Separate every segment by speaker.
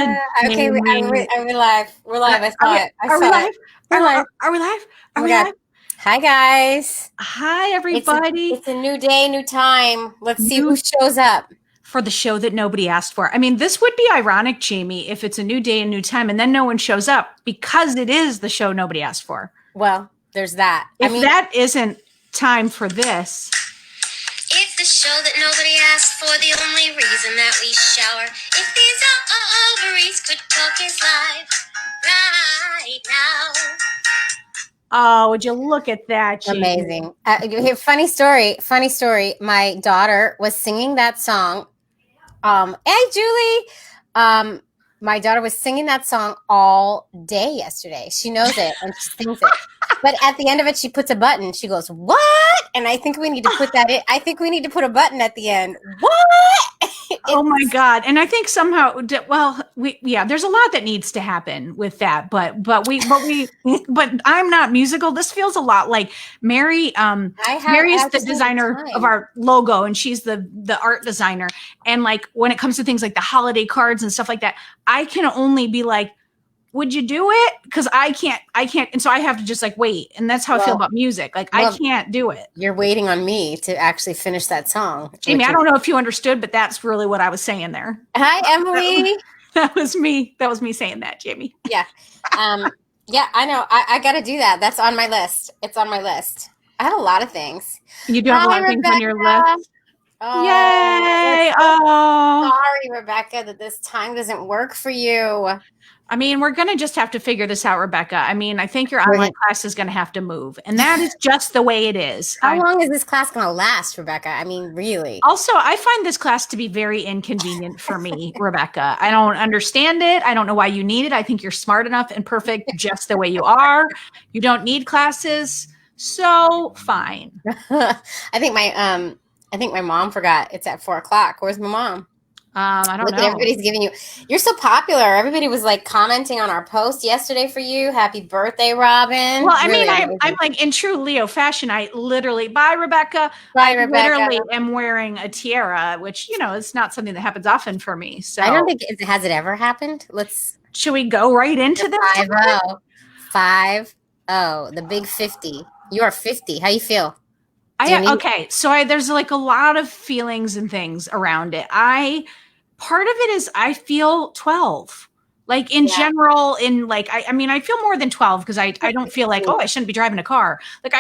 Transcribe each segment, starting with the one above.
Speaker 1: Okay,
Speaker 2: Jaimie.
Speaker 1: are we live? We're live. I saw it. I
Speaker 2: Are we
Speaker 1: saw
Speaker 2: live?
Speaker 1: it. We're live.
Speaker 2: Are we live?
Speaker 1: Oh
Speaker 2: Are
Speaker 1: my
Speaker 2: we
Speaker 1: God.
Speaker 2: live?
Speaker 1: Hi, guys.
Speaker 2: Hi, everybody.
Speaker 1: It's a new day, new time. Let's see who
Speaker 2: New
Speaker 1: shows up.
Speaker 2: for the show that nobody asked for. I mean, this would be ironic, Jaimie, if it's a new day and new time and then no one shows up because it is the show nobody asked for.
Speaker 1: Well, there's that.
Speaker 2: If that isn't time for this.
Speaker 3: It's the show that nobody asked for, the only reason that we shower. If these ovaries could talk is live right now.
Speaker 2: Oh, would you look at that, Jaimie?
Speaker 1: Amazing. Funny story. My daughter was singing that song. Hey, Julie. My daughter was singing that song all day yesterday. She knows it and she sings it. But at the end of it, she puts a button. She goes, "What?" And I think we need to put that in. I think we need to put a button at the end. What?
Speaker 2: Oh my God. And I think somehow, there's a lot that needs to happen with that, but I'm not musical. This feels a lot like Mary. Mary is the designer of our logo and she's the art designer. And like, when it comes to things like the holiday cards and stuff like that, I can only be like, would you do it? Because I can't. And so I have to just like wait. And that's how I feel about music. Like I can't do it.
Speaker 1: You're waiting on me to actually finish that song.
Speaker 2: Jaimie, I don't know if you understood, but that's really what I was saying there.
Speaker 1: Hi, Emily.
Speaker 2: That was me. That was me saying that, Jaimie.
Speaker 1: Yeah. Yeah, I know. I got to do that. That's on my list. It's on my list. I have a lot of things.
Speaker 2: You do have a lot of things on your list.
Speaker 1: Oh,
Speaker 2: yay. Oh,
Speaker 1: sorry, Rebecca, that this time doesn't work for you.
Speaker 2: I mean, we're going to just have to figure this out, Rebecca. I mean, I think your online class is going to have to move. And that is just the way it is.
Speaker 1: How long is this class going to last, Rebecca? I mean, really?
Speaker 2: Also, I find this class to be very inconvenient for me, Rebecca. I don't understand it. I don't know why you need it. I think you're smart enough and perfect just the way you are. You don't need classes. So fine.
Speaker 1: I think my mom forgot. It's at 4:00. Where's my mom?
Speaker 2: I don't know.
Speaker 1: Everybody's giving you. You're so popular. Everybody was like commenting on our post yesterday for you. Happy birthday, Robin.
Speaker 2: Well, I mean, I'm like in true Leo fashion. I literally, bye, Rebecca. Literally am wearing a tiara, which is not something that happens often for me. So
Speaker 1: I don't think has it ever happened.
Speaker 2: Should we go right into this?
Speaker 1: 50. The big 50. You are 50. How you feel?
Speaker 2: Okay, so there's like a lot of feelings and things around it. Part of it is I feel 12. Like in general, I feel more than 12 because I don't feel like, I shouldn't be driving a car. Like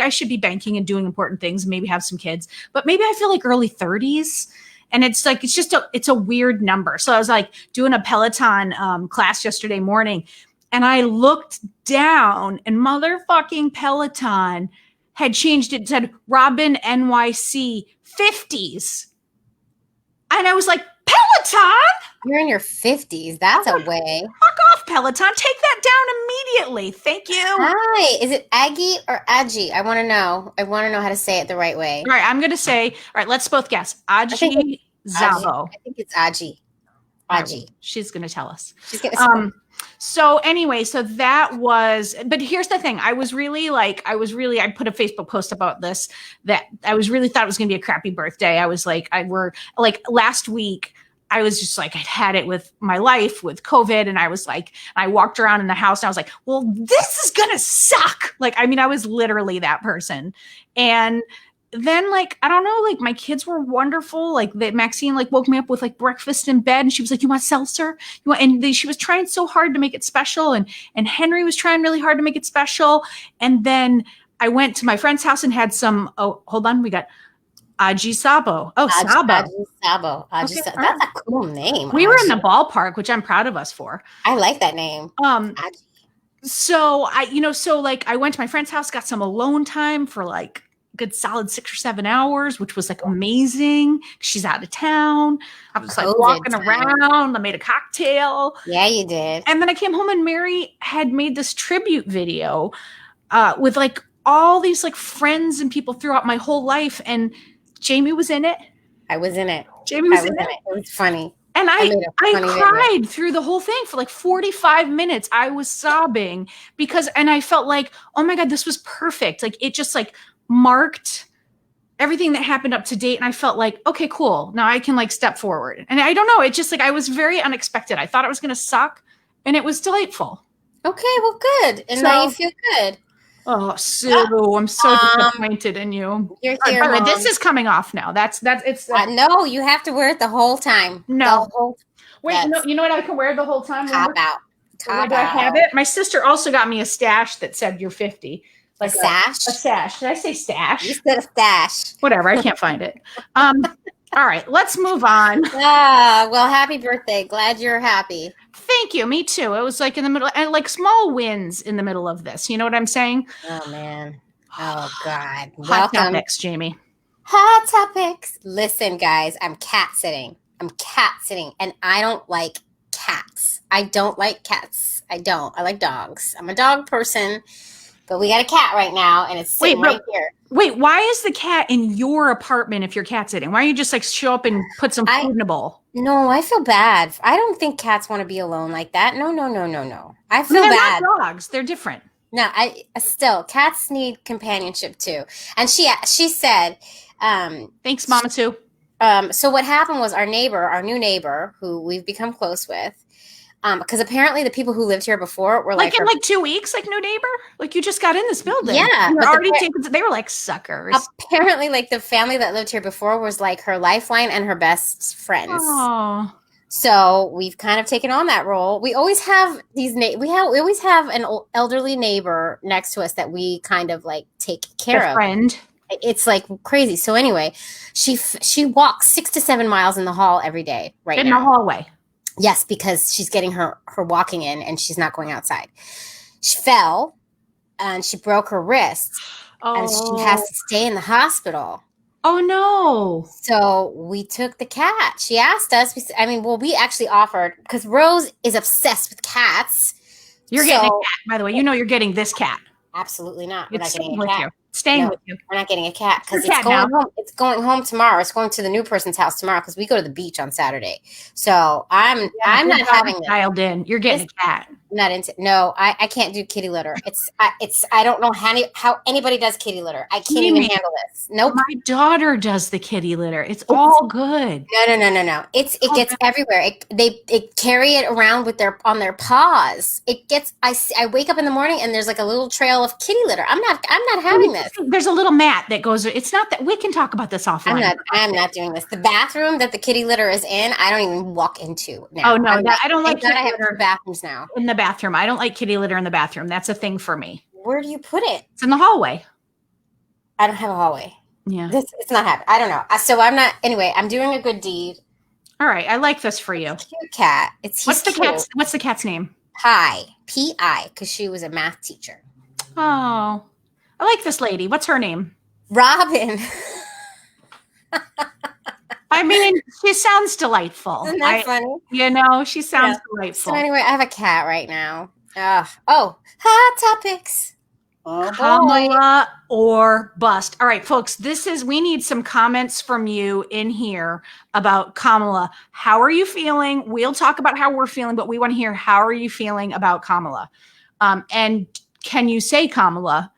Speaker 2: I should be banking and doing important things, maybe have some kids. But maybe I feel like early 30s. And it's like it's a weird number. So I was like doing a Peloton class yesterday morning, and I looked down and motherfucking Peloton had changed it, said Robin NYC 50s. And I was like, Peloton?
Speaker 1: You're in your 50s. That's a way.
Speaker 2: Fuck off, Peloton. Take that down immediately. Thank you.
Speaker 1: Hi. Is it Aggie or Aggie? I want to know. I want to know how to say it the right way.
Speaker 2: All right. I'm going to say, all right, let's both guess. Aggie Zabo.
Speaker 1: I think it's Aggie. Aggie.
Speaker 2: She's going to tell us.
Speaker 1: She's going to
Speaker 2: So anyway, that was, but here's the thing. I put a Facebook post about this, that I was really thought it was going to be a crappy birthday. I was like, last week, I was just like, I'd had it with my life with COVID. And I was like, I walked around in the house and I was like, well, this is going to suck. Like, I mean, I was literally that person. And then I don't know, my kids were wonderful. Maxine woke me up with breakfast in bed and she was like, you want seltzer? She was trying so hard to make it special. And Henry was trying really hard to make it special. And then I went to my friend's house and had some, hold on. We got Aji Sabo. Oh, Sabo.
Speaker 1: Aji Sabo. Okay, that's a cool name.
Speaker 2: We were in the ballpark, which I'm proud of us for.
Speaker 1: I like that name.
Speaker 2: So I went to my friend's house, got some alone time for good solid 6 or 7 hours, which was amazing. She's out of town. I was walking around. I made a cocktail.
Speaker 1: Yeah, you did.
Speaker 2: And then I came home and Mary had made this tribute video with all these friends and people throughout my whole life. And Jaimie was in it.
Speaker 1: I was in it.
Speaker 2: Jaimie was in it.
Speaker 1: It was funny.
Speaker 2: And I cried through the whole thing for 45 minutes. I was sobbing and I felt like, oh my God, this was perfect. It just marked everything that happened up to date. And I felt like, okay, cool. Now I can like step forward. And I don't know. It just like, I was very unexpected. I thought it was going to suck and it was delightful.
Speaker 1: Okay, well, good. And now you feel good.
Speaker 2: Oh, Sue, I'm so disappointed in you.
Speaker 1: You're here,
Speaker 2: by the way, this is coming off now. It's
Speaker 1: no, you have to wear it the whole time.
Speaker 2: No. Wait, no, you know what I can wear the whole time?
Speaker 1: Cop out.
Speaker 2: Where do I have it? My sister also got me a stash that said you're 50.
Speaker 1: Like a sash?
Speaker 2: A sash. Did I say stash?
Speaker 1: You said a stash.
Speaker 2: Whatever, I can't find it. All right, let's move on.
Speaker 1: Well, happy birthday. Glad you're happy.
Speaker 2: Thank you. Me too. It was like in the middle, and like small wins in the middle of this. You know what I'm saying?
Speaker 1: Oh, man. Oh, God.
Speaker 2: Hot topics, Jaimie.
Speaker 1: Hot topics. Listen, guys, I'm cat sitting. And I don't like cats. I don't. I like dogs. I'm a dog person, but we got a cat right now, and it's sitting right here.
Speaker 2: Wait, why is the cat in your apartment if you're cat sitting? Why don't you just like show up and put some food in a bowl?
Speaker 1: No, I feel bad. I don't think cats want to be alone like that. No. I feel bad.
Speaker 2: They're not dogs. They're different.
Speaker 1: No, cats need companionship too. And she said,
Speaker 2: thanks, Mama Sue.
Speaker 1: So what happened was our new neighbor, who we've become close with, because apparently the people who lived here before were like
Speaker 2: in 2 weeks, like new neighbor, like you just got in this building.
Speaker 1: Yeah,
Speaker 2: they were like suckers.
Speaker 1: Apparently, like the family that lived here before was like her lifeline and her best friends.
Speaker 2: Oh.
Speaker 1: So we've kind of taken on that role. We always have we always have an elderly neighbor next to us that we kind of like take care of.
Speaker 2: Friend.
Speaker 1: It's like crazy. So anyway, she walks 6 to 7 miles in the hall every day.
Speaker 2: In the hallway.
Speaker 1: Yes, because she's getting her walking in and she's not going outside. She fell and she broke her wrist and she has to stay in the hospital.
Speaker 2: Oh, no.
Speaker 1: So we took the cat. She asked us. We actually offered, because Rose is obsessed with cats.
Speaker 2: You're getting a cat, by the way. You know you're getting this cat.
Speaker 1: Absolutely not.
Speaker 2: We're not getting a cat. Staying with you.
Speaker 1: We're not getting a cat because it's going home tomorrow. It's going to the new person's house tomorrow because we go to the beach on Saturday. So I'm not having this.
Speaker 2: Dialed in. You're getting a cat.
Speaker 1: Not into. No, I can't do kitty litter. I don't know how anybody does kitty litter. I can't even handle this. Nope.
Speaker 2: My daughter does the kitty litter. It's all good.
Speaker 1: No. It gets everywhere. They carry it around on their paws. It gets. I wake up in the morning and there's like a little trail of kitty litter. I'm not having this.
Speaker 2: There's a little mat that goes. It's not that we can talk about this offline.
Speaker 1: I'm not doing this. The bathroom that the kitty litter is in, I don't even walk into now.
Speaker 2: Oh no, I don't like kitty litter.
Speaker 1: I have bathrooms now.
Speaker 2: In the bathroom, I don't like kitty litter in the bathroom. That's a thing for me.
Speaker 1: Where do you put it?
Speaker 2: It's in the hallway.
Speaker 1: I don't have a hallway.
Speaker 2: Yeah,
Speaker 1: it's not happening. I don't know. So I'm not. Anyway, I'm doing a good deed.
Speaker 2: All right, I like this for you.
Speaker 1: It's a cute cat. What's
Speaker 2: the cat's name?
Speaker 1: Pi, P-I, because she was a math teacher.
Speaker 2: Oh, I like this lady. What's her name?
Speaker 1: Robin.
Speaker 2: I mean, she sounds delightful.
Speaker 1: Isn't that funny?
Speaker 2: You know, she sounds delightful.
Speaker 1: So anyway, I have a cat right now. Hot topics. Oh,
Speaker 2: Kamala or bust. All right, folks, we need some comments from you in here about Kamala. How are you feeling? We'll talk about how we're feeling, but we want to hear how are you feeling about Kamala? And can you say Kamala?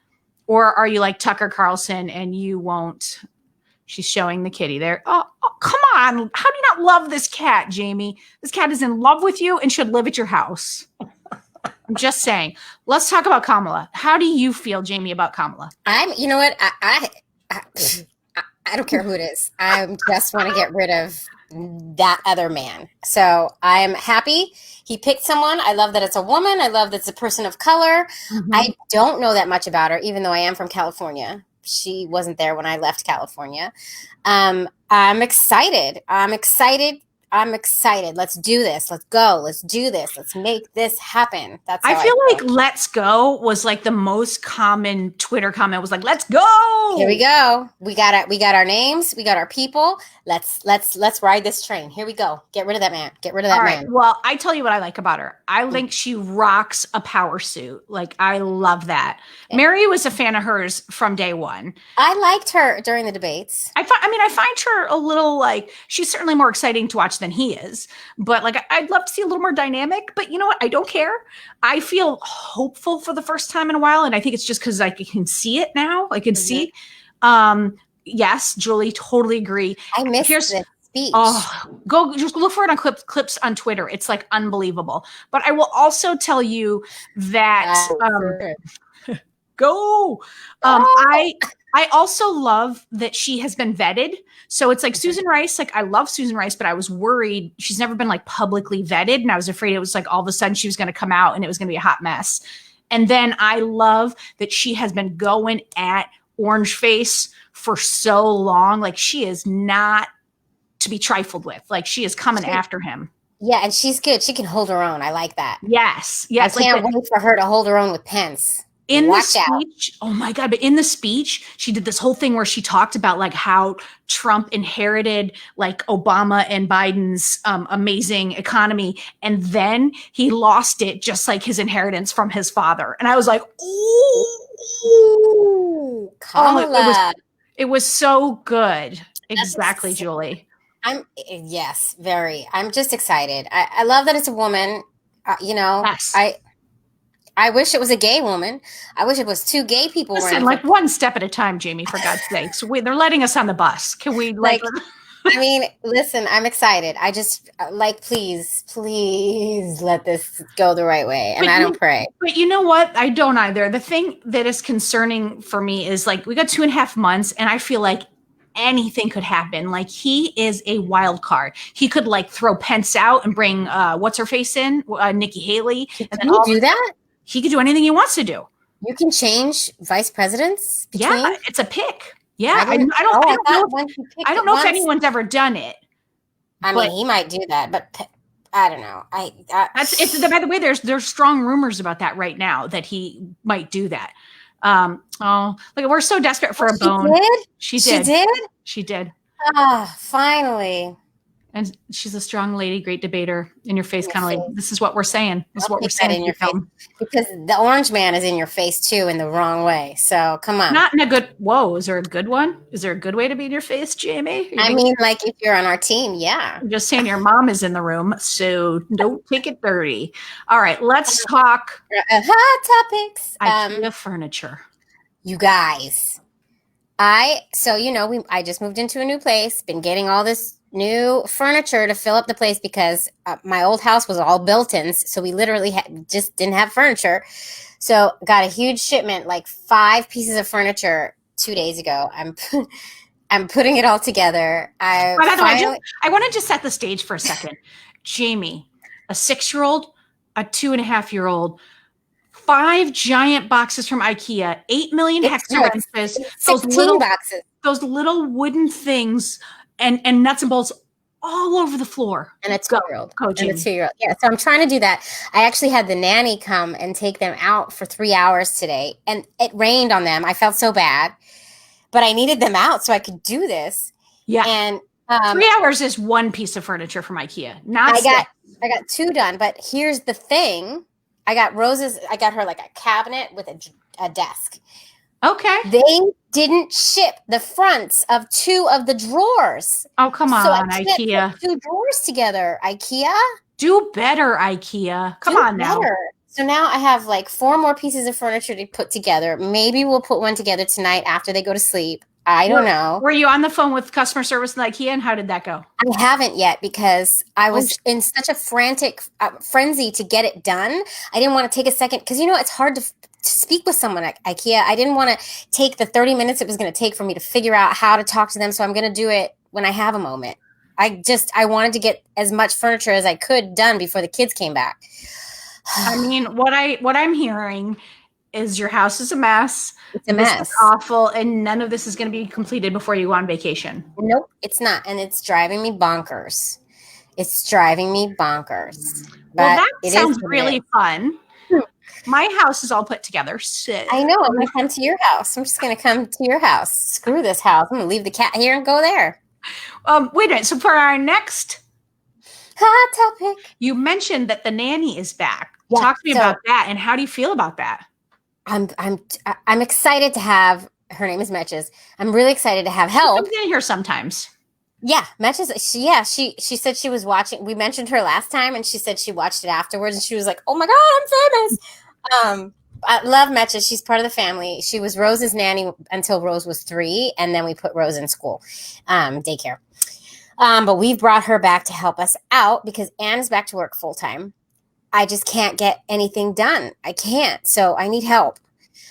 Speaker 2: Or are you like Tucker Carlson and you won't? She's showing the kitty there. Oh, come on. How do you not love this cat, Jaimie? This cat is in love with you and should live at your house. I'm just saying. Let's talk about Kamala. How do you feel, Jaimie, about Kamala?
Speaker 1: You know what? I don't care who it is. I just want to get rid of that other man. So I'm happy he picked someone. I love that it's a woman. I love that it's a person of color. Mm-hmm. I don't know that much about her, even though I am from California. She wasn't there when I left California. I'm excited. Let's do this. Let's go. Let's do this. Let's make this happen. That's how I feel
Speaker 2: like let's go was like the most common Twitter comment was like, let's go.
Speaker 1: Here we go. We got it. We got our names. We got our people. Let's ride this train. Here we go. Get rid of that man. Get rid of that man.
Speaker 2: Well, I tell you what I like about her. I think she rocks a power suit. Like, I love that. Yeah. Mary was a fan of hers from day one.
Speaker 1: I liked her during the debates.
Speaker 2: I find her a little like, she's certainly more exciting to watch than he is, but like I'd love to see a little more dynamic, but you know what? I don't care. I feel hopeful for the first time in a while. And I think it's just because I can see it now. I can see. yes, Julie, totally agree.
Speaker 1: I missed the speech.
Speaker 2: Oh, go just look for it on clips on Twitter. It's like unbelievable. But I will also tell you that go. I also love that she has been vetted. So it's like Susan Rice. Like I love Susan Rice, but I was worried she's never been like publicly vetted, and I was afraid it was like all of a sudden she was going to come out and it was going to be a hot mess. And then I love that she has been going at Orange Face for so long. Like she is not to be trifled with. Like she is coming after him.
Speaker 1: Yeah, and she's good. She can hold her own. I like that.
Speaker 2: Yes.
Speaker 1: I can't wait for her to hold her own with Pence.
Speaker 2: In the speech, oh my God, but in the speech, she did this whole thing where she talked about like how Trump inherited like Obama and Biden's amazing economy. And then he lost it just like his inheritance from his father. And I was like, ooh,
Speaker 1: Kamala.
Speaker 2: It was so good. Exactly, Julie.
Speaker 1: Yes, very. I'm just excited. I love that it's a woman.
Speaker 2: Yes.
Speaker 1: I wish it was a gay woman. I wish it was two gay people.
Speaker 2: Listen, like one step at a time, Jaimie, for God's sakes. They're letting us on the bus. Can we
Speaker 1: I mean, listen, I'm excited. I just please let this go the right way. And I don't pray.
Speaker 2: But you know what? I don't either. The thing that is concerning for me is like we got 2.5 months and I feel like anything could happen. Like he is a wild card. He could like throw Pence out and bring what's her face in, Nikki Haley.
Speaker 1: Can you do that?
Speaker 2: He could do anything he wants to do.
Speaker 1: You can change vice presidents between?
Speaker 2: Yeah, it's a pick. Yeah, I don't know if anyone's ever done it.
Speaker 1: I mean, he might do that, but I don't know. By
Speaker 2: the way, there's strong rumors about that right now that he might do that. Look, we're so desperate for a bone. She did.
Speaker 1: Ah, finally.
Speaker 2: And she's a strong lady, great debater, in your face, kind of like, this is what we're saying. This is what we're saying
Speaker 1: in your face. Because the orange man is in your face too in the wrong way. So come on.
Speaker 2: Not in a good, is there a good one? Is there a good way to be in your face, Jaimie?
Speaker 1: I mean, like if you're on our team, yeah.
Speaker 2: I'm just saying your mom is in the room, so don't take it dirty. All right, let's talk
Speaker 1: hot topics.
Speaker 2: Ikea furniture.
Speaker 1: You guys. I just moved into a new place, been getting all this new furniture to fill up the place because my old house was all built-ins, so we literally just didn't have furniture. So got a huge shipment, like 5 pieces of furniture 2 days ago. I'm putting it all together. I
Speaker 2: want to just set the stage for a second. Jaimie, a 6-year-old, a 2.5-year-old, 5 giant boxes from Ikea, 8 million hexarences,
Speaker 1: 16 boxes.
Speaker 2: Those little wooden things. And nuts and bolts all over the floor.
Speaker 1: And a 2-year-old. Yeah, so I'm trying to do that. I actually had the nanny come and take them out for 3 hours today. And it rained on them. I felt so bad. But I needed them out so I could do this.
Speaker 2: Yeah.
Speaker 1: And
Speaker 2: 3 hours is 1 piece of furniture from Ikea.
Speaker 1: I got 2 done. But here's the thing. I got her like a cabinet with a desk.
Speaker 2: Okay.
Speaker 1: They didn't ship the fronts of 2 of the drawers.
Speaker 2: Oh, come on, Ikea.
Speaker 1: Put 2 drawers together, Ikea.
Speaker 2: Do better, Ikea. Come on now.
Speaker 1: So now I have like 4 more pieces of furniture to put together. Maybe we'll put one together tonight after they go to sleep. I don't know.
Speaker 2: Were you on the phone with customer service in Ikea, and how did that go?
Speaker 1: I haven't yet because I was in such a frantic frenzy to get it done. I didn't want to take a second because, it's hard to speak with someone at Ikea. I didn't want to take the 30 minutes it was going to take for me to figure out how to talk to them. So I'm going to do it when I have a moment. I wanted to get as much furniture as I could done before the kids came back.
Speaker 2: I mean, what I'm hearing is your house is a mess.
Speaker 1: It's a mess.
Speaker 2: This is awful. And none of this is going to be completed before you go on vacation.
Speaker 1: Nope, it's not. And it's driving me bonkers. Well,
Speaker 2: that sounds really fun. My house is all put together. So.
Speaker 1: I know. I'm going to come to your house. I'm just going to come to your house. Screw this house. I'm going to leave the cat here and go there.
Speaker 2: Wait a minute. So for our next
Speaker 1: hot topic,
Speaker 2: you mentioned that the nanny is back. Yeah, talk to me about that. And how do you feel about that?
Speaker 1: I'm excited to have. Her name is Metches. I'm really excited to have help.
Speaker 2: I'm in here sometimes.
Speaker 1: Yeah, Metches. She said she was watching. We mentioned her last time, and she said she watched it afterwards, and she was like, "Oh my God, I'm famous." I love Metcha. She's part of the family. She was Rose's nanny until Rose was 3, and then we put Rose in school, daycare. But we've brought her back to help us out because Anne is back to work full time. I just can't get anything done. I can't. So I need help.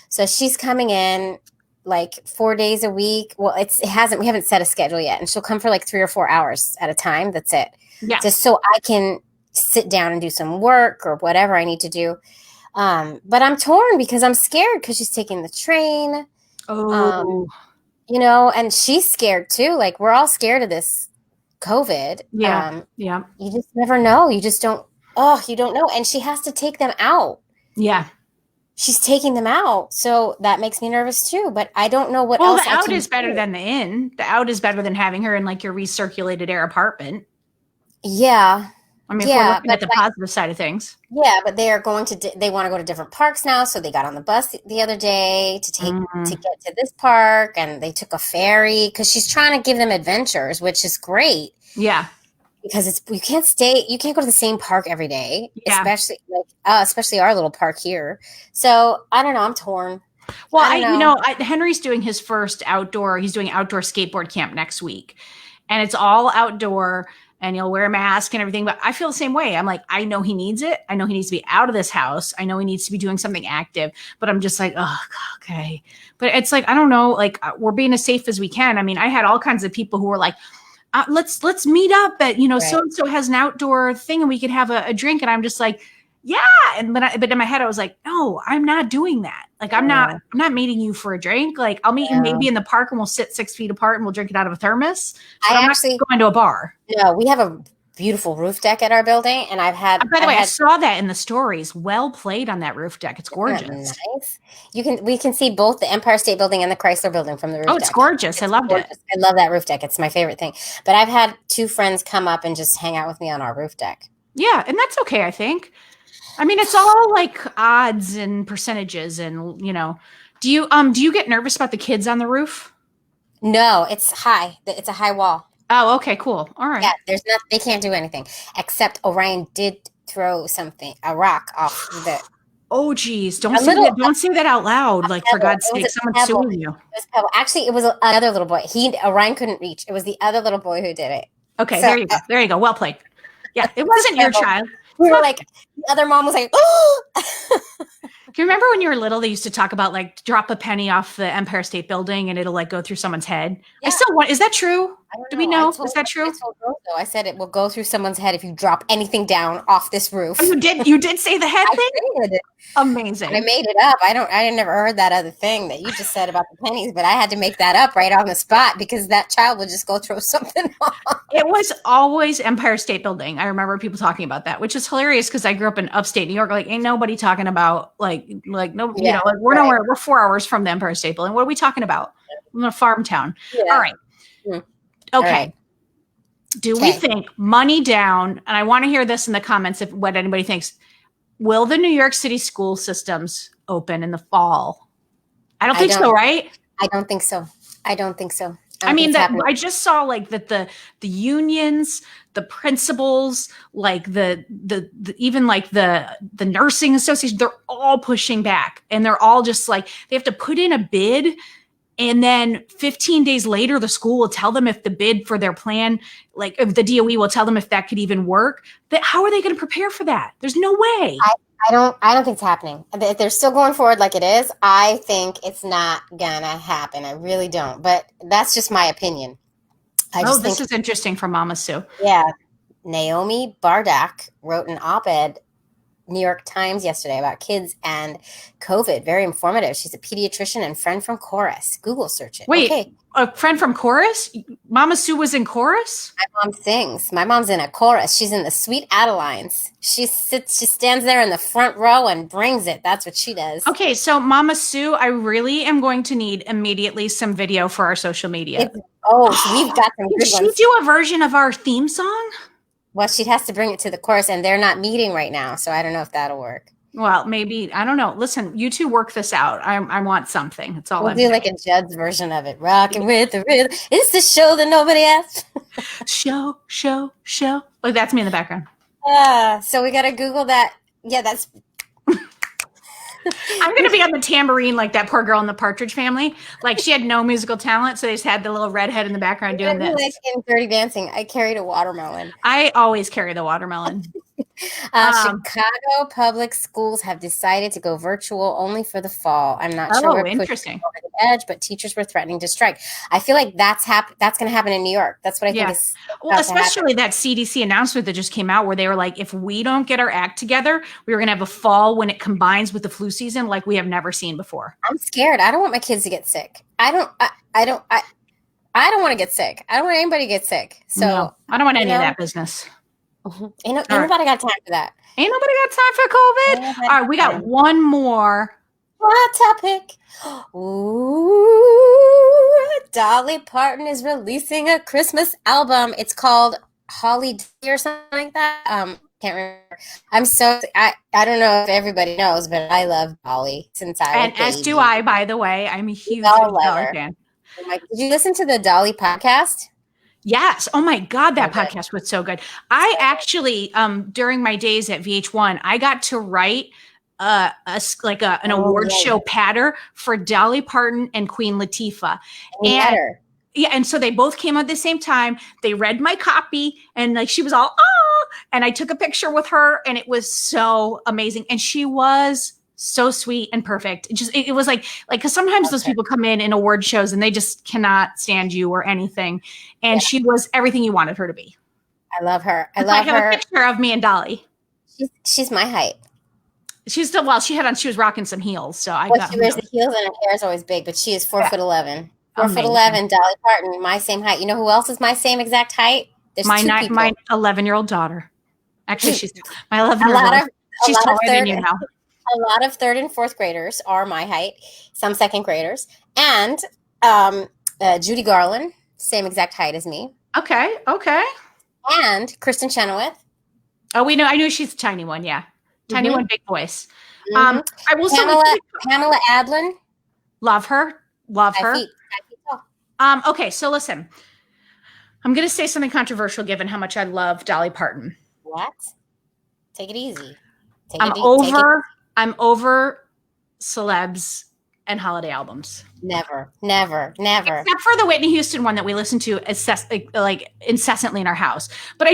Speaker 1: So she's coming in like 4 days a week. Well, we haven't set a schedule yet. And she'll come for like 3 or 4 hours at a time. That's it.
Speaker 2: Yeah.
Speaker 1: Just so I can sit down and do some work or whatever I need to do. But I'm torn because I'm scared because she's taking the train.
Speaker 2: Oh.
Speaker 1: And she's scared too. Like, we're all scared of this COVID.
Speaker 2: Yeah.
Speaker 1: You just never know. You just don't. Oh, you don't know. And she has to take them out.
Speaker 2: Yeah.
Speaker 1: She's taking them out. So that makes me nervous too. But I don't know what else.
Speaker 2: Well, the out is better than the in. The out is better than having her in like your recirculated air apartment.
Speaker 1: Yeah.
Speaker 2: I mean, if we're looking at the positive side of things.
Speaker 1: Yeah, but they want to go to different parks now. So they got on the bus the other day to get to this park, and they took a ferry because she's trying to give them adventures, which is great.
Speaker 2: Yeah.
Speaker 1: Because you can't go to the same park every day, especially our little park here. So I don't know. I'm torn.
Speaker 2: Well, Henry's doing his first outdoor. He's doing outdoor skateboard camp next week, and it's all outdoor. And you'll wear a mask and everything. But I feel the same way. I'm like, I know he needs it. I know he needs to be out of this house. I know he needs to be doing something active. But I'm just like, oh, okay. But it's like, I don't know. Like, we're being as safe as we can. I mean, I had all kinds of people who were like, let's meet up at, right. So-and-so has an outdoor thing and we could have a drink. And I'm just like, yeah. But in my head, I was like, no, I'm not doing that. Like, I'm not meeting you for a drink. Like, I'll meet you maybe in the park and we'll sit 6 feet apart and we'll drink it out of a thermos. I'm not going to a bar.
Speaker 1: No, we have a beautiful roof deck at our building. And
Speaker 2: by the way, I saw that in the stories. Well played on that roof deck. It's gorgeous.
Speaker 1: Nice. We can see both the Empire State Building and the Chrysler Building from the roof deck.
Speaker 2: Oh, it's gorgeous. I loved it.
Speaker 1: I love that roof deck. It's my favorite thing. But I've had 2 friends come up and just hang out with me on our roof deck.
Speaker 2: Yeah. And that's okay, I think. I mean, it's all like odds and percentages and, do you get nervous about the kids on the roof?
Speaker 1: No, it's high. It's a high wall.
Speaker 2: Oh, okay, cool. All right.
Speaker 1: Yeah, they can't do anything except Orion did throw a rock off the.
Speaker 2: Oh, geez. Don't say that out loud. Like, for God's sake, someone's suing you.
Speaker 1: Actually, it was another little boy. Orion couldn't reach. It was the other little boy who did it.
Speaker 2: Okay, so, there you go. There you go. Well played. Yeah, it wasn't your child.
Speaker 1: We were like, the other mom was like, oh.
Speaker 2: Do you remember when you were little, they used to talk about like drop a penny off the Empire State Building and it'll like go through someone's head? Yeah. Is that true? Do we know? Is that true?
Speaker 1: I said it will go through someone's head if you drop anything down off this roof.
Speaker 2: Oh, you did say the head thing?
Speaker 1: I did.
Speaker 2: Amazing.
Speaker 1: I made it up. I never heard that other thing that you just said about the pennies, but I had to make that up right on the spot because that child would just go throw something off.
Speaker 2: It was always Empire State Building. I remember people talking about that, which is hilarious because I grew up in upstate New York. Like, ain't nobody talking about like no, we're nowhere. We're 4 hours from the Empire State Building. What are we talking about? I'm in a farm town. Yeah. All right. Okay. All right. Do we think money down? And I want to hear this in the comments if what anybody thinks. Will the New York City school systems open in the fall? I don't think so, right?
Speaker 1: I don't think so.
Speaker 2: I mean, I just saw like that the unions, the principals, like the even like the nursing association, they're all pushing back, and they're all just like they have to put in a bid, and then 15 days later, the school will tell them if the bid for their plan, like if the DOE will tell them if that could even work. That how are they going to prepare for that? There's no way.
Speaker 1: I don't think it's happening. If they're still going forward like it is, I think it's not gonna happen. I really don't. But that's just my opinion.
Speaker 2: This is interesting from Mama Sue.
Speaker 1: Yeah. Naomi Bardak wrote an op-ed New York Times yesterday about kids and COVID. Very informative. She's a pediatrician and friend from Chorus. Google search it.
Speaker 2: Wait, okay. A friend from Chorus? Mama Sue was in Chorus?
Speaker 1: My mom sings. My mom's in a chorus. She's in the Sweet Adelines. She stands there in the front row and brings it. That's what she does.
Speaker 2: Okay, so Mama Sue, I really am going to need immediately some video for our social media.
Speaker 1: So we've got some good ones.
Speaker 2: Did she do a version of our theme song?
Speaker 1: Well, she has to bring it to the chorus, and they're not meeting right now, so I don't know if that'll work.
Speaker 2: Well, maybe. I don't know. Listen, you two work this out. I want something. That's all
Speaker 1: we'll do like a Judd's version of it. Rocking with the rhythm. It's the show that nobody asked.
Speaker 2: show. Oh, that's me in the background.
Speaker 1: So we got to Google that. Yeah, that's
Speaker 2: I'm going to be on the tambourine like that poor girl in the Partridge Family. Like she had no musical talent, so they just had the little redhead in the background doing this.
Speaker 1: Like in Dirty Dancing, I carried a watermelon.
Speaker 2: I always carry the watermelon.
Speaker 1: Chicago public schools have decided to go virtual only for the fall. I'm not sure we're pushing over the edge, but teachers were threatening to strike. I feel like that's going to happen in New York. That's what I think is.
Speaker 2: Well, especially that CDC announcement that just came out where they were like, if we don't get our act together, we were going to have a fall when it combines with the flu season like we have never seen before. I'm
Speaker 1: scared. I don't want my kids to get sick. I don't want to get sick. I don't want anybody to get sick. So
Speaker 2: no, I don't want any of that business.
Speaker 1: Ain't nobody got time for that.
Speaker 2: Ain't nobody got time for COVID. All right, we got one more
Speaker 1: hot topic. Ooh, Dolly Parton is releasing a Christmas album. It's called Holiday or something like that. Can't remember. I don't know if everybody knows, but I love Dolly since I was a baby.
Speaker 2: As do I, by the way. I'm a huge Dolly fan.
Speaker 1: Did you listen to the Dolly podcast?
Speaker 2: Yes. Oh my God, that podcast was so good. I actually, during my days at VH1, I got to write an award show patter for Dolly Parton and Queen Latifah. And so they both came at the same time. They read my copy and like she was all, oh, and I took a picture with her and it was so amazing. And she was so sweet and perfect. It was like, because sometimes those people come in award shows and they just cannot stand you or anything. And she was everything you wanted her to be.
Speaker 1: I love her. I have
Speaker 2: a picture of me and Dolly.
Speaker 1: She's my height.
Speaker 2: She's still, she was rocking some heels. So
Speaker 1: she wears the heels and her hair is always big, but she is 4'11". 4'11", Dolly Parton, my same height. You know who else is my same exact height? There's
Speaker 2: my 11-year-old daughter. Actually, she's my 11-year-old. She's taller than you now.
Speaker 1: A lot of third and fourth graders are my height. Some second graders. And Judy Garland, same exact height as me.
Speaker 2: Okay.
Speaker 1: And Kristen Chenoweth.
Speaker 2: Oh, we know. I knew she's a tiny one. Yeah. Tiny one, big voice.
Speaker 1: I will Pamela Adlon.
Speaker 2: Love her. Okay, so listen. I'm going to say something controversial given how much I love Dolly Parton.
Speaker 1: What? Take it easy.
Speaker 2: I'm over celebs and holiday albums.
Speaker 1: Never.
Speaker 2: Except for the Whitney Houston one that we listen to incessantly in our house. But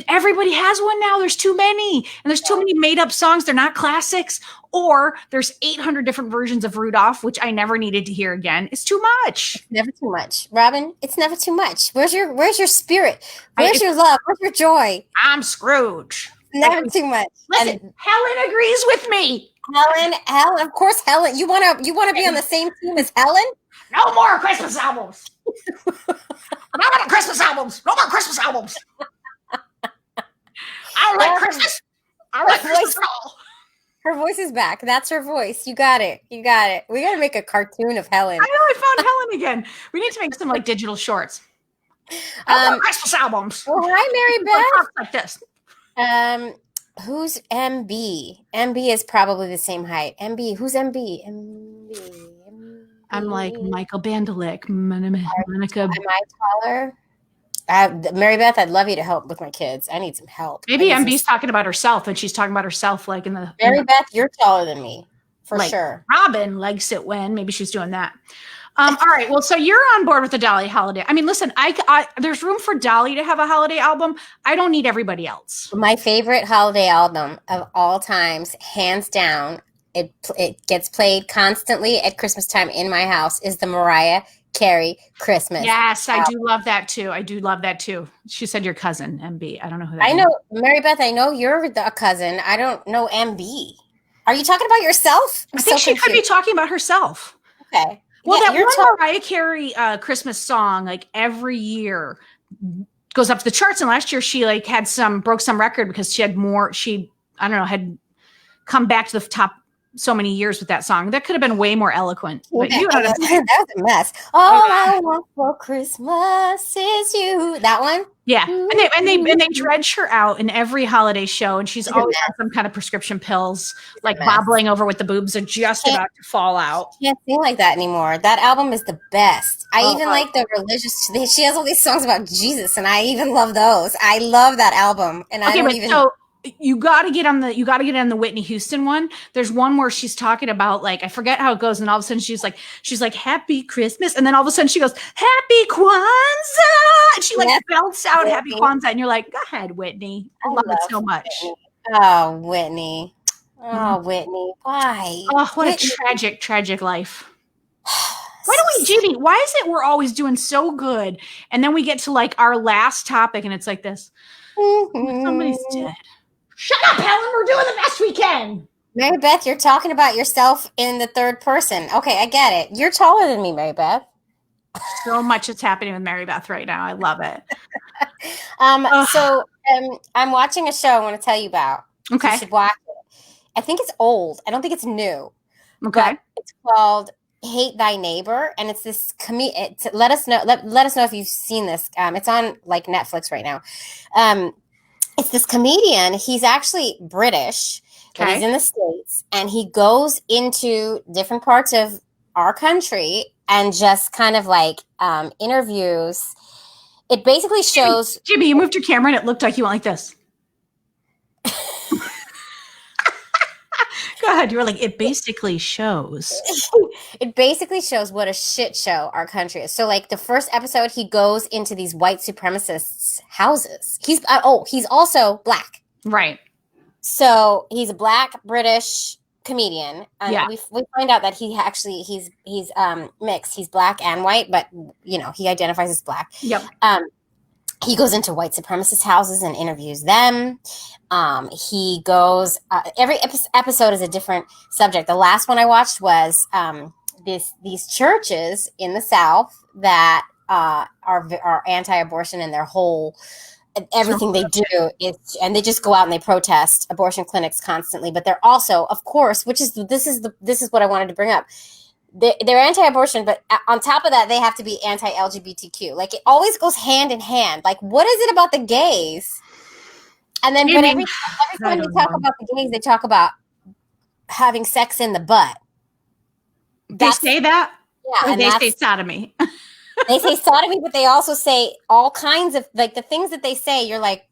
Speaker 2: everybody has one now. There's too many. And there's too many made up songs. They're not classics. Or there's 800 different versions of Rudolph, which I never needed to hear again. It's too much.
Speaker 1: It's never too much. Robin, it's never too much. Where's your spirit? Where's your love? Where's your joy?
Speaker 2: I'm Scrooge.
Speaker 1: Never too much.
Speaker 2: Listen, Helen agrees with me.
Speaker 1: Helen, of course, Helen. You wanna be on the same team as Helen?
Speaker 2: No more Christmas albums. No more Christmas albums. I like Christmas. I like Christmas at all.
Speaker 1: Her voice is back. That's her voice. You got it. We got to make a cartoon of Helen.
Speaker 2: I know. I found Helen again. We need to make some digital shorts. Christmas albums.
Speaker 1: Well, hi, MaryBeth.
Speaker 2: Like this.
Speaker 1: Who's MB? MB is probably the same height. MB. Who's MB? MB.
Speaker 2: I'm like Michael Bandelick. Monica.
Speaker 1: Am I taller? MaryBeth, I'd love you to help with my kids. I need some help.
Speaker 2: Maybe MB's talking about herself, and she's talking about herself like in the.
Speaker 1: MaryBeth, you're taller than me, for sure.
Speaker 2: Robin likes it when maybe she's doing that. All right. Well, so you're on board with the Dolly holiday. I mean, listen, I there's room for Dolly to have a holiday album. I don't need everybody else.
Speaker 1: My favorite holiday album of all times, hands down, it gets played constantly at Christmas time in my house, is the Mariah Carey Christmas.
Speaker 2: Yes, I do love that too. She said your cousin, MB. I don't know who that is.
Speaker 1: I know, MaryBeth, I know you're a cousin. I don't know MB. Are you talking about yourself?
Speaker 2: I think she could be talking about herself.
Speaker 1: Okay.
Speaker 2: Well, that one Mariah Carey Christmas song, like every year goes up to the charts. And last year she broke some record because she had had come back to the top so many years with that song. That could have been way more eloquent. But
Speaker 1: that was a mess. All I want for Christmas is you. That one?
Speaker 2: Yeah. And they dredge her out in every holiday show, and she's always on some kind of prescription pills, bobbling over with the boobs are just about to fall out.
Speaker 1: Can't sing like that anymore. That album is the best. I even like the religious. She has all these songs about Jesus, and I even love those. I love that album, and
Speaker 2: you got to get on the Whitney Houston one. There's one where she's talking about, like, I forget how it goes, and all of a sudden she's like Happy Christmas, and then all of a sudden she goes Happy Kwanzaa, and she like belts out Happy Kwanzaa, and you're like, go ahead, Whitney. I love it so much.
Speaker 1: Whitney. Oh, Whitney. Whitney. Why?
Speaker 2: Oh, what Whitney. A tragic life. Why don't we, Jaimie, why is it we're always doing so good, and then we get to like our last topic and it's like this? Somebody's dead. Shut up, Helen. We're doing the best we can.
Speaker 1: MaryBeth, you're talking about yourself in the third person. Okay, I get it. You're taller than me, MaryBeth.
Speaker 2: So much is happening with MaryBeth right now. I love it.
Speaker 1: So I'm watching a show I want to tell you about.
Speaker 2: Okay.
Speaker 1: You should watch it. I think it's old. I don't think it's new.
Speaker 2: Okay.
Speaker 1: It's called Hate Thy Neighbor, and it's this let us know if you've seen this. It's on like Netflix right now. It's this comedian. He's actually British, but he's in the States, and he goes into different parts of our country and just kind of like interviews. It basically shows.
Speaker 2: Jaimie, you moved your camera and it looked like you went like this. Go ahead. You were like, it basically shows.
Speaker 1: It basically shows what a shit show our country is. So, like, the first episode, he goes into these white supremacists' houses. He's also black.
Speaker 2: Right.
Speaker 1: So, he's a black British comedian.
Speaker 2: Yeah.
Speaker 1: We find out that he's mixed. He's black and white, but, you know, he identifies as black.
Speaker 2: Yep.
Speaker 1: He goes into white supremacist houses and interviews them. He goes, every episode is a different subject. The last one I watched was these churches in the South that are anti-abortion, and their whole everything they do is, and they just go out and they protest abortion clinics constantly. But they're also, of course, this is what I wanted to bring up. They're anti-abortion, but on top of that, they have to be anti-LGBTQ. Like, it always goes hand in hand. Like, what is it about the gays? And then, but every time they talk about the gays, they talk about having sex in the butt.
Speaker 2: They say that?
Speaker 1: Yeah.
Speaker 2: Or they say sodomy.
Speaker 1: They say sodomy, but they also say all kinds of, like, the things that they say, you're like,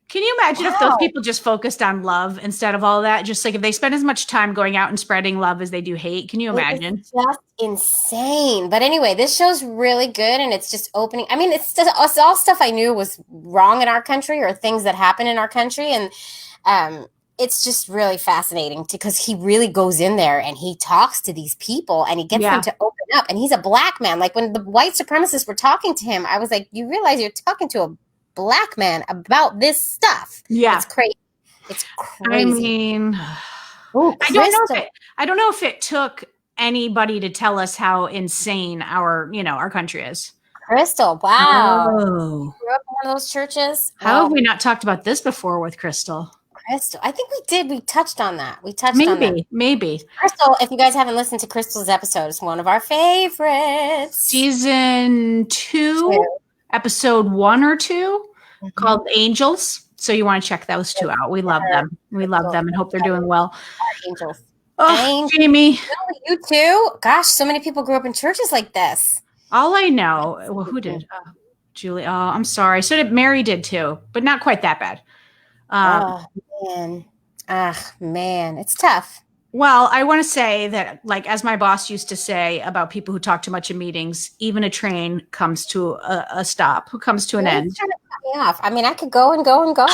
Speaker 2: can you imagine if those people just focused on love instead of all that? Just like if they spend as much time going out and spreading love as they do hate. Can you imagine?
Speaker 1: It's just insane. But anyway, this show's really good, and it's just opening. I mean, it's all stuff I knew was wrong in our country or things that happen in our country. And it's just really fascinating because he really goes in there and he talks to these people and he gets them to open up. And he's a black man. Like, when the white supremacists were talking to him, I was like, you realize you're talking to a black man about this stuff.
Speaker 2: Yeah.
Speaker 1: It's crazy. It's crazy.
Speaker 2: I mean, I don't know if it took anybody to tell us how insane our country is.
Speaker 1: Crystal, wow.
Speaker 2: Oh.
Speaker 1: You grew up in one of those churches?
Speaker 2: How have we not talked about this before with Crystal?
Speaker 1: Crystal. I think we did. We touched on that.
Speaker 2: Maybe.
Speaker 1: Crystal, if you guys haven't listened to Crystal's episode, it's one of our favorites.
Speaker 2: Season 2. Episode 1 or 2 called Angels. So you want to check those 2 out. We love them. We love them and hope they're doing well.
Speaker 1: Angels.
Speaker 2: Oh, Jaimie.
Speaker 1: You too? Gosh, so many people grew up in churches like this.
Speaker 2: All I know. Well, who did? Julie. Oh, I'm sorry. So did Mary did too, but not quite that bad.
Speaker 1: Man. It's tough.
Speaker 2: Well, I want to say that, like, as my boss used to say about people who talk too much in meetings, even a train comes to a stop, who comes to an end.
Speaker 1: Trying to cut me off. I mean, I could go and go and go.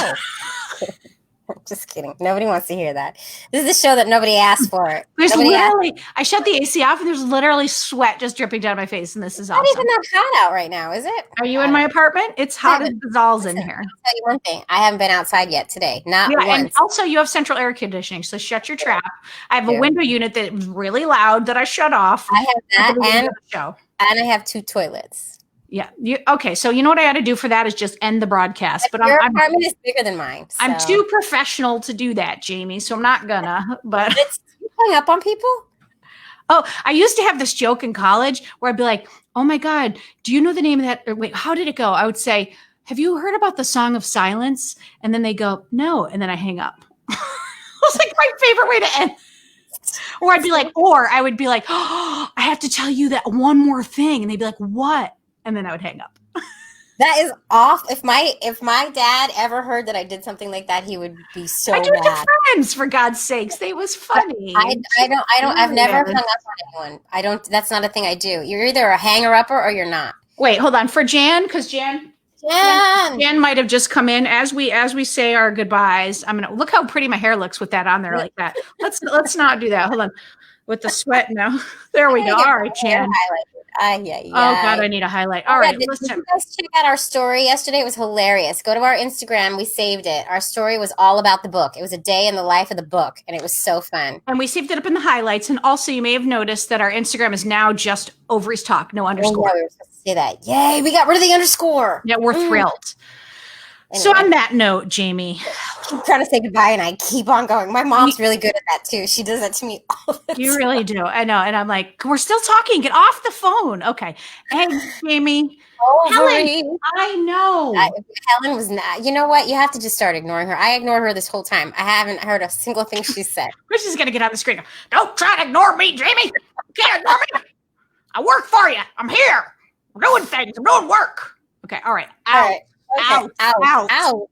Speaker 1: Just kidding. Nobody wants to hear that. This is a show that nobody asked for.
Speaker 2: I shut the AC off and there's literally sweat just dripping down my face, and this is awesome.
Speaker 1: Not even that hot out right now, is it?
Speaker 2: Are you in my apartment? It's hot as balls in here.
Speaker 1: I'll tell you one thing. I haven't been outside yet today. Not once.
Speaker 2: And also, you have central air conditioning, so shut your trap. I have a window unit that's really loud that I shut off.
Speaker 1: I have that, and I have 2 toilets.
Speaker 2: Yeah. Okay. So you know what I got to do for that is just end the broadcast. But
Speaker 1: your apartment is bigger than mine. So.
Speaker 2: I'm too professional to do that, Jaimie. So I'm not gonna. But
Speaker 1: you hung up on people.
Speaker 2: Oh, I used to have this joke in college where I'd be like, "Oh my God, do you know the name of that?" Or wait, how did it go? I would say, "Have you heard about the Song of Silence?" And then they go, "No," and then I hang up. It was like my favorite way to end. Or I would be like, "Oh, I have to tell you that one more thing," and they'd be like, "What?" And then I would hang up.
Speaker 1: That is off. If my dad ever heard that I did something like that, he would be so
Speaker 2: I do it
Speaker 1: mad.
Speaker 2: to friends, for God's sakes. They was funny.
Speaker 1: I don't. I've never hung up on anyone. I don't. That's not a thing I do. You're either a hanger-upper or you're not.
Speaker 2: Wait, hold on. For Jan, because Jan might have just come in as we say our goodbyes. I'm gonna look how pretty my hair looks with that on there like that. Let's not do that. Hold on. With the sweat now. There we go. All right, Jan. Oh God, I need a highlight. All right,
Speaker 1: listen. Did you guys check out our story yesterday? It was hilarious. Go to our Instagram. We saved it. Our story was all about the book. It was a day in the life of the book, and it was so fun.
Speaker 2: And we saved it up in the highlights. And also, you may have noticed that our Instagram is now just Ovaries Talk, no underscore.
Speaker 1: Oh, yeah, we were supposed to say that. Yay, we got rid of the underscore.
Speaker 2: Yeah, we're thrilled. Anyway. So on that note, Jaimie.
Speaker 1: I keep trying to say goodbye and I keep on going. My mom's really good at that too. She does that to me all the time.
Speaker 2: You really do. I know. And I'm like, we're still talking. Get off the phone. Okay. Hey, Jaimie. Helen, I know.
Speaker 1: Helen was not. You know what? You have to just start ignoring her. I ignored her this whole time. I haven't heard a single thing she said.
Speaker 2: Chris is going to get on the screen. Don't try to ignore me, Jaimie. You can't ignore me. I work for you. I'm here. I'm doing things. I'm doing work. Okay. All right. Out.
Speaker 1: All right. Okay.
Speaker 2: Out.
Speaker 1: Out.